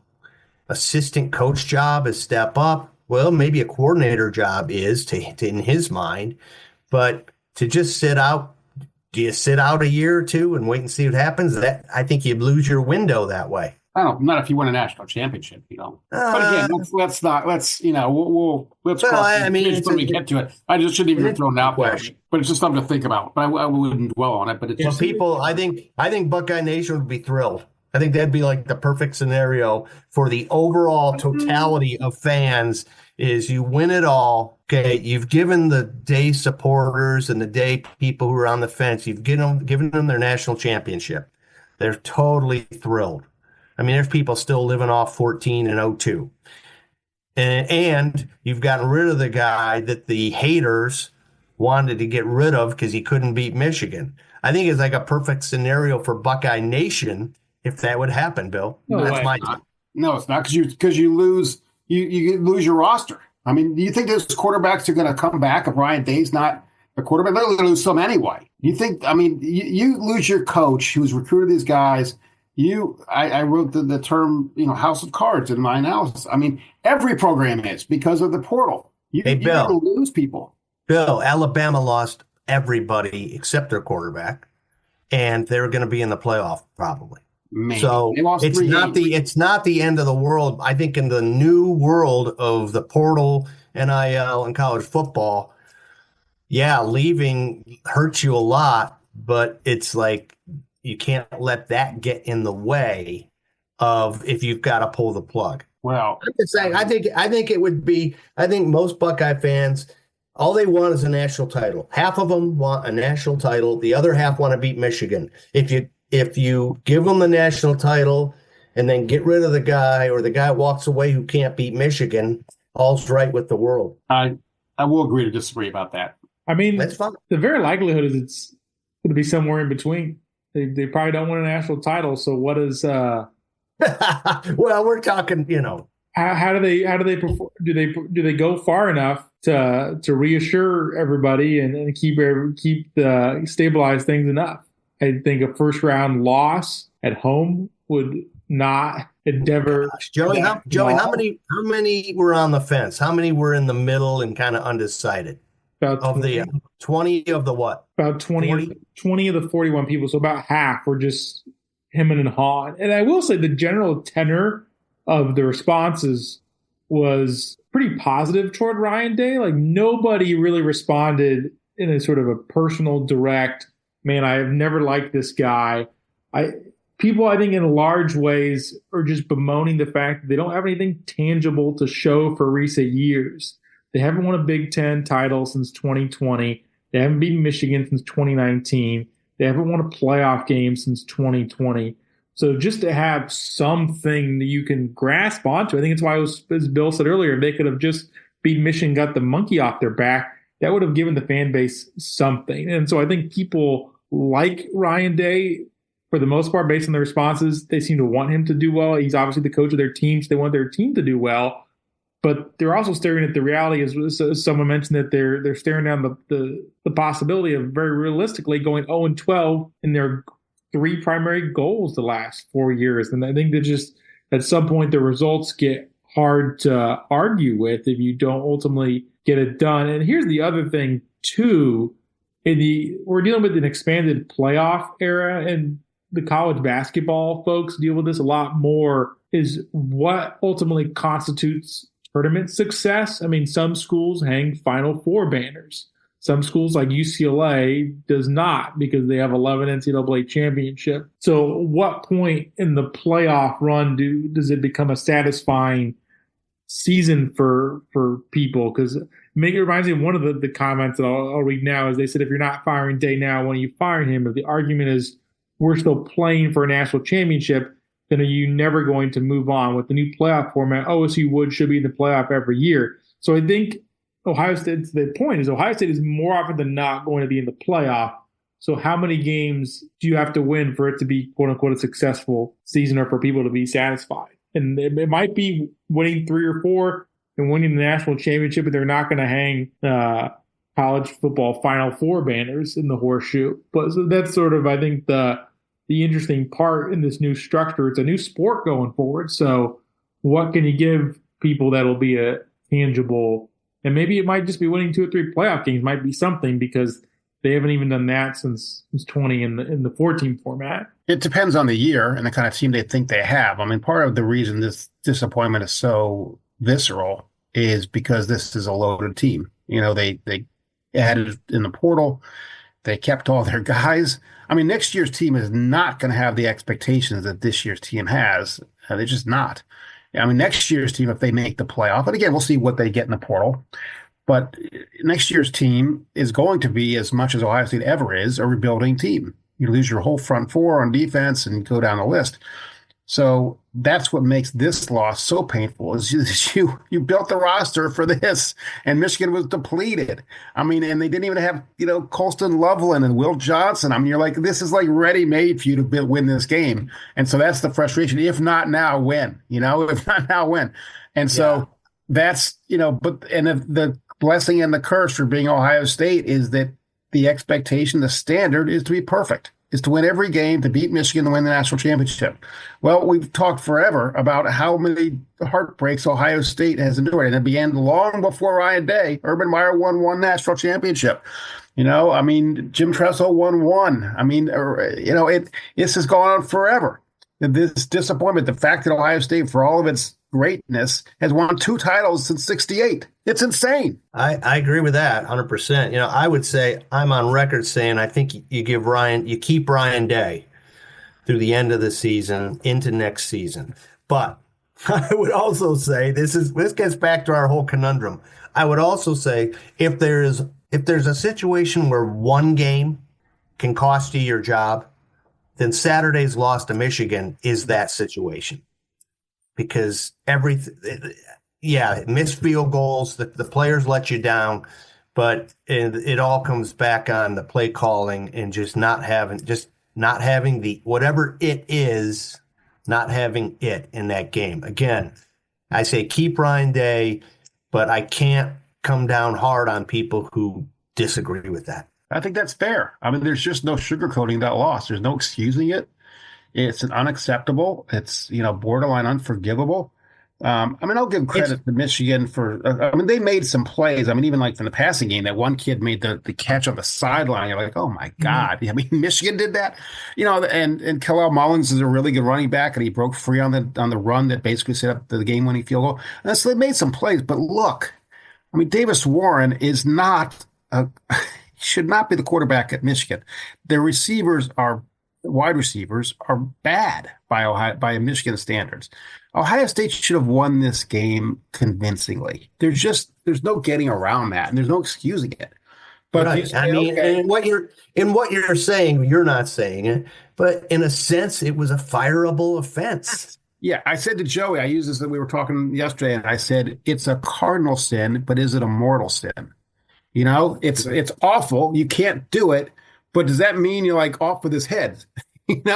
assistant coach job a step up? Well, maybe a coordinator job is in his mind, but to just sit out, do you sit out a year or two and wait and see what happens? That I think you'd lose your window that way. I don't know, not if you win a national championship, But again, let's cross when we get to it. I just shouldn't even throw it out there, but it's just something to think about. But I wouldn't dwell on it. But it's just people. I think Buckeye Nation would be thrilled. I think that'd be like the perfect scenario for the overall totality of fans. Is you win it all. Okay, you've given the Day supporters and the Day people who are on the fence, you've given them their national championship. They're totally thrilled. I mean, there's people still living off 14 and 02. And you've gotten rid of the guy that the haters wanted to get rid of because he couldn't beat Michigan. I think it's like a perfect scenario for Buckeye Nation if that would happen, Bill. No That's way. my take. No, it's not because you lose you lose your roster. I mean, do you think those quarterbacks are going to come back if Ryan Day's not a quarterback? They're going to lose some anyway. You think? I mean, you lose your coach who's recruited these guys. I wrote the term, house of cards in my analysis. I mean, every program is because of the portal. Hey, Bill. You're going to lose people. Bill, Alabama lost everybody except their quarterback, and they're going to be in the playoff probably. Maybe. So it's not the end of the world. I think in the new world of the portal, NIL, and college football, yeah, leaving hurts you a lot, but it's like you can't let that get in the way of if you've got to pull the plug. Well, I'm just saying, I think it would be. I think most Buckeye fans, all they want is a national title. Half of them want a national title. The other half want to beat Michigan. If you give them the national title and then get rid of the guy, or the guy walks away who can't beat Michigan, all's right with the world. I will agree to disagree about that. I mean, That's fine. The very likelihood is it's going to be somewhere in between. They probably don't win a national title. So what is? Well, we're talking, How do they perform? Do they go far enough to reassure everybody and stabilize things enough? I think a first round loss at home would not endeavor. Joey, how many were on the fence? How many were in the middle and kind of undecided? About of the 20 of the what? About 20 of the 41 people. So about half were just him and hawing. And I will say the general tenor of the responses was pretty positive toward Ryan Day. Like nobody really responded in a sort of a personal, direct, man, I have never liked this guy. People, I think, in large ways are just bemoaning the fact that they don't have anything tangible to show for recent years. They haven't won a Big Ten title since 2020. They haven't beaten Michigan since 2019. They haven't won a playoff game since 2020. So just to have something that you can grasp onto, I think it's why, as Bill said earlier, if they could have just beat Michigan, got the monkey off their back, that would have given the fan base something. And so I think people like Ryan Day, for the most part, based on the responses, they seem to want him to do well. He's obviously the coach of their team, so they want their team to do well. But they're also staring at the reality, as someone mentioned, that they're staring down the possibility of very realistically going 0-12 in their three primary goals the last 4 years. And I think that just at some point the results get hard to argue with if you don't ultimately get it done. And here's the other thing too. We're dealing with an expanded playoff era, and the college basketball folks deal with this a lot more, is what ultimately constitutes tournament success. I mean, some schools hang Final Four banners. Some schools like UCLA does not, because they have 11 NCAA championship. So at what point in the playoff run does it become a satisfying season for people? Because it reminds me of one of the comments that I'll read now is they said, if you're not firing Day now, when are you firing him? If the argument is we're still playing for a national championship, then are you never going to move on? With the new playoff format, OSU should be in the playoff every year. So I think Ohio State's the point is Ohio State is more often than not going to be in the playoff. So how many games do you have to win for it to be, quote unquote, a successful season or for people to be satisfied? And it might be winning 3 or 4 and winning the national championship, but they're not going to hang college football Final Four banners in the horseshoe. But so that's sort of, I think, the interesting part in this new structure. It's a new sport going forward. So what can you give people that'll be a tangible, and maybe it might just be winning 2 or 3 playoff games might be something, because they haven't even done that since 20 in the 14 format. It depends on the year and the kind of team they think they have. I mean, part of the reason this disappointment is so visceral is because this is a loaded team. They added in the portal. They kept all their guys. I mean, next year's team is not going to have the expectations that this year's team has. They're just not. I mean, next year's team, if they make the playoff, and again, we'll see what they get in the portal, but next year's team is going to be, as much as Ohio State ever is, a rebuilding team. You lose your whole front four on defense and go down the list. So that's what makes this loss so painful is you built the roster for this, and Michigan was depleted. I mean, and they didn't even have, Colston Loveland and Will Johnson. I mean, you're like, this is like ready-made for you to win this game. And so that's the frustration. If not now, when? If not now, when? And so that's, and the blessing and the curse for being Ohio State is that the expectation, the standard is to be perfect. Is to win every game, to beat Michigan, to win the national championship. Well, we've talked forever about how many heartbreaks Ohio State has endured, and it began long before Ryan Day. Urban Meyer won one national championship. Jim Tressel won one. This has gone on forever. This disappointment, the fact that Ohio State, for all of its greatness, has won 2 titles since '68. It's insane. I agree with that 100%. I would say I'm on record saying I think you keep Ryan Day through the end of the season into next season. But I would also say this gets back to our whole conundrum. I would also say if there's a situation where one game can cost you your job, then Saturday's loss to Michigan is that situation. Because missed field goals, the players let you down, but it all comes back on the play calling and just not having the whatever it is, not having it in that game. Again, I say keep Ryan Day, but I can't come down hard on people who disagree with that. I think that's fair. I mean, there's just no sugarcoating that loss. There's no excusing it. It's an unacceptable. It's, borderline unforgivable. I'll give credit to Michigan for, they made some plays. Even like from the passing game, that one kid made the catch on the sideline. You're like, oh my God. Michigan did that, and Khalil Mullins is a really good running back, and he broke free on the run that basically set up the game winning field goal. And so they made some plays, but look, Davis Warren is not should not be the quarterback at Michigan. Their wide receivers are bad by Michigan standards. Ohio State should have won this game convincingly. There's no getting around that, and there's no excusing it. But right. And what you're saying, you're not saying it, but in a sense, it was a fireable offense. Yeah, I said to Joey, I used this that we were talking yesterday, and I said it's a cardinal sin, but is it a mortal sin? It's awful. You can't do it. But does that mean you're like off with his head? It's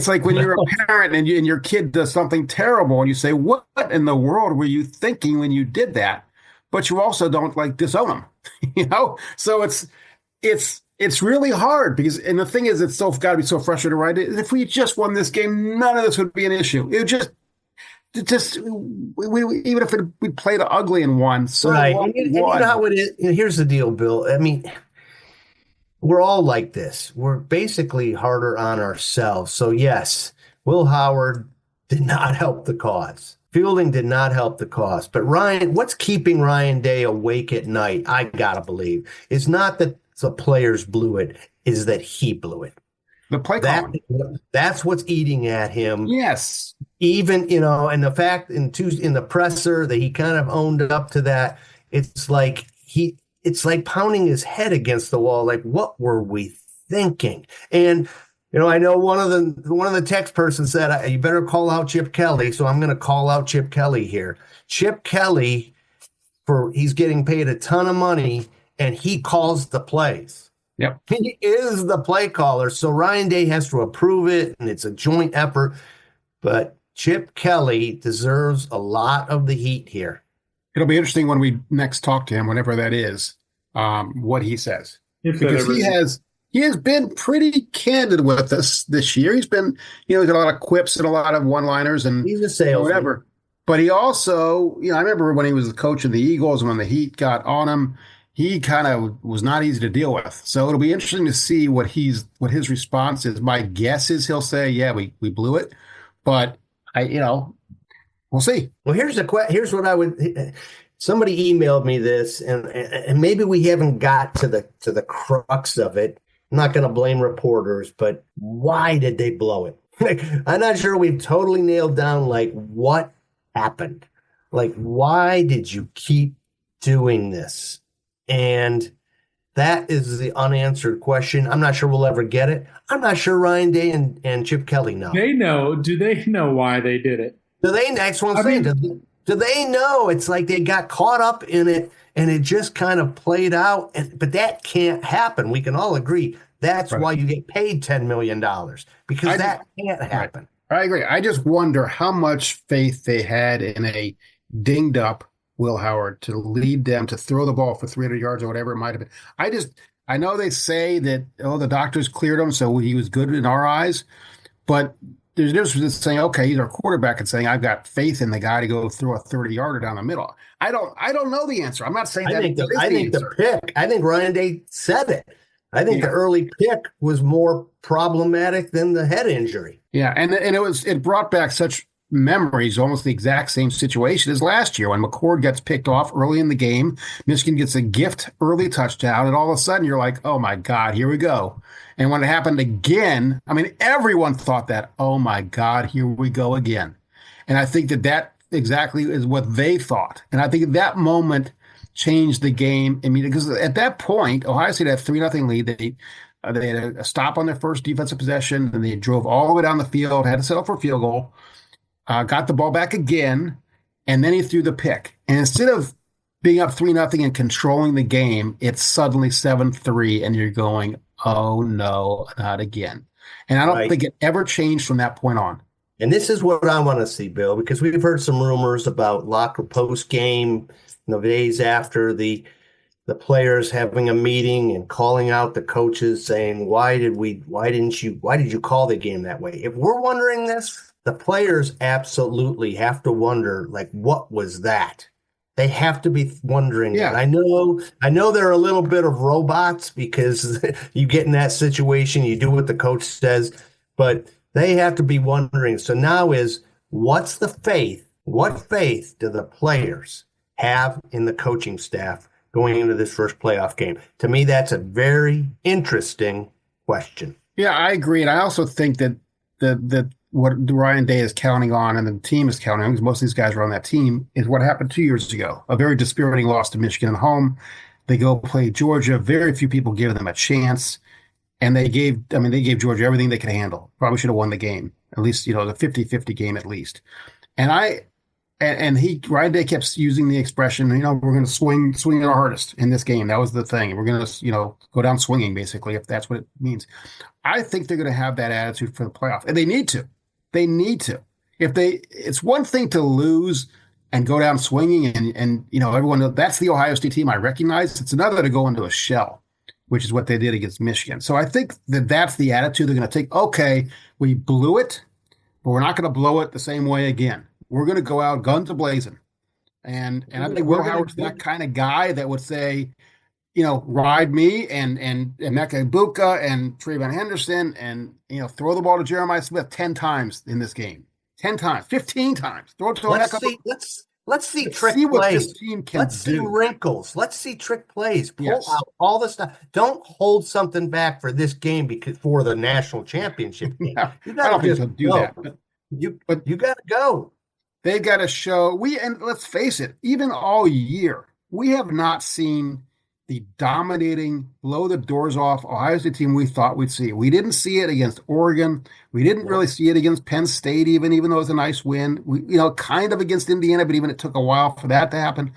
like when you're a parent and your kid does something terrible and you say, what in the world were you thinking when you did that? But you also don't disown them, So it's really hard and the thing is, it's got to be so frustrating, right? If we just won this game, none of this would be an issue. It would just even if we played ugly and won. So right. And you know how it is. Here's the deal, Bill. We're all like this. We're basically harder on ourselves. So yes, Will Howard did not help the cause. Fielding did not help the cause. But what's keeping Ryan Day awake at night, I gotta believe, is not that the players blew it, is that he blew it. The play calling. That's what's eating at him. Yes. Even, and the fact in the presser that he kind of owned up to that, it's like pounding his head against the wall. Like, what were we thinking? And, I know one of the text person said, you better call out Chip Kelly. So I'm going to call out Chip Kelly here. Chip Kelly, he's getting paid a ton of money and he calls the plays. Yep. He is the play caller. So Ryan Day has to approve it, and it's a joint effort. But Chip Kelly deserves a lot of the heat here. It'll be interesting when we next talk to him, whenever that is, what he says. Because he has been pretty candid with us this year. He's been, he's got a lot of quips and a lot of one-liners and he's a salesman. Whatever. But he also, I remember when he was the coach of the Eagles, when the heat got on him, he kind of was not easy to deal with. So it'll be interesting to see what his response is. My guess is he'll say, yeah, we blew it. But we'll see. Well, here's what I would, somebody emailed me this and maybe we haven't got to the crux of it. I'm not going to blame reporters, but why did they blow it? I'm not sure we've totally nailed down what happened. Why did you keep doing this? And That is the unanswered question. I'm not sure we'll ever get it. I'm not sure Ryan Day and Chip Kelly know. They know. Do they know why they did it? Do they? That's what I'm saying. Do they know? It's like they got caught up in it and it just kind of played out. But that can't happen. We can all agree. That's why you get paid $10 million, because that can't happen. I agree. I just wonder how much faith they had in a dinged up Will Howard to lead them to throw the ball for 300 yards or whatever it might have been. I know they say that, the doctors cleared him, so he was good in our eyes, but there's a difference between saying, okay, he's our quarterback, and saying, I've got faith in the guy to go throw a 30-yarder down the middle. I don't know the answer. I'm not saying that. I think the pick, I think Ryan Day said it. I think the early pick was more problematic than the head injury. Yeah, and it brought back such memories, almost the exact same situation as last year when McCord gets picked off early in the game. Michigan gets a gift early touchdown, and all of a sudden you're like, oh my God, here we go. And when it happened again, I mean, everyone thought that, oh my God, here we go again. And I think that exactly is what they thought. And I think that moment changed the game immediately, because at that point, Ohio State had a 3-0 lead. They had a stop on their first defensive possession, and they drove all the way down the field, had to settle for a field goal, got the ball back again, and then he threw the pick. And instead of being up 3-0 and controlling the game, it's suddenly 7-3, and you're going, oh no, not again. And I don't think it ever changed from that point on. And this is what I want to see, Bill, because we've heard some rumors about locker post game, the days after the players having a meeting and calling out the coaches saying, why did you call the game that way? If we're wondering this, the players absolutely have to wonder, like, what was that? They have to be wondering. Yeah. That. I know they're a little bit of robots, because you get in that situation, you do what the coach says, but they have to be wondering. So now what's the faith? What faith do the players have in the coaching staff going into this first playoff game? To me, that's a very interesting question. Yeah, I agree. And I also think that what Ryan Day is counting on, and the team is counting on, because most of these guys are on that team, is what happened 2 years ago. A very dispiriting loss to Michigan at home. They go play Georgia. Very few people gave them a chance. And they gave Georgia everything they could handle. Probably should have won the game, at least, the 50-50 game at least. And Ryan Day kept using the expression, we're going to swing at our hardest in this game. That was the thing. We're going to, go down swinging, basically, if that's what it means. I think they're going to have that attitude for the playoff, and they need to. They need to. It's one thing to lose and go down swinging, and everyone, that's the Ohio State team I recognize. It's another to go into a shell, which is what they did against Michigan. So I think that's the attitude they're going to take. Okay, we blew it, but we're not going to blow it the same way again. We're going to go out guns a-blazing. And I think Will Howard's that kind of guy that would say, ride me and Emeka Egbuka and Trayvon Henderson and, throw the ball to Jeremiah Smith 10 times in this game. 10 times, 15 times. Throw it to Let's see trick see plays. What this team can Let's do. see wrinkles. Let's see trick plays. Pull Yes. out all the stuff. Don't hold something back for this game for the national championship game. Yeah, You I got don't to think they'll do that. You got to go. They got to show and let's face it, even all year, we have not seen the dominating, blow the doors off Ohio State team we thought we'd see. We didn't see it against Oregon. We didn't really see it against Penn State, even though it was a nice win. We, kind of against Indiana, but even it took a while for that to happen.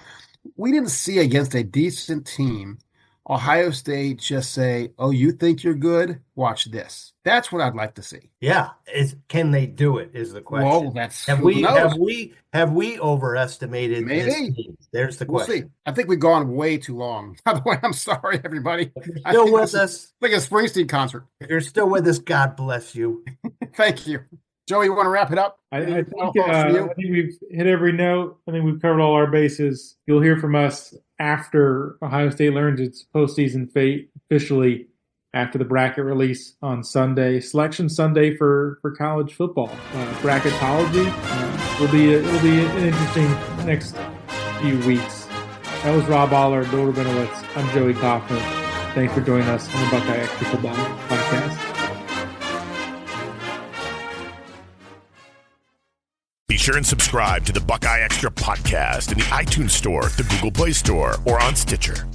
We didn't see against a decent team Ohio State just say, oh, you think you're good? Watch this. That's what I'd like to see. Yeah. Can they do it is the question. Well, that's have we overestimated this team? There's the question. We'll see. I think we've gone way too long. By the way, I'm sorry, everybody. You're still with us. Like a Springsteen concert. You're still with us. God bless you. Thank you. Joey, you want to wrap it up? I think we've hit every note. I think we've covered all our bases. You'll hear from us after Ohio State learns its postseason fate officially after the bracket release on Sunday. Selection Sunday for college football. Bracketology will be an interesting next few weeks. That was Rob Oller, Bill Rabinowitz. I'm Joey Kaufman. Thanks for joining us on the Buckeye Extra Football Podcast. Be sure and subscribe to the Buckeye Extra podcast in the iTunes Store, the Google Play Store, or on Stitcher.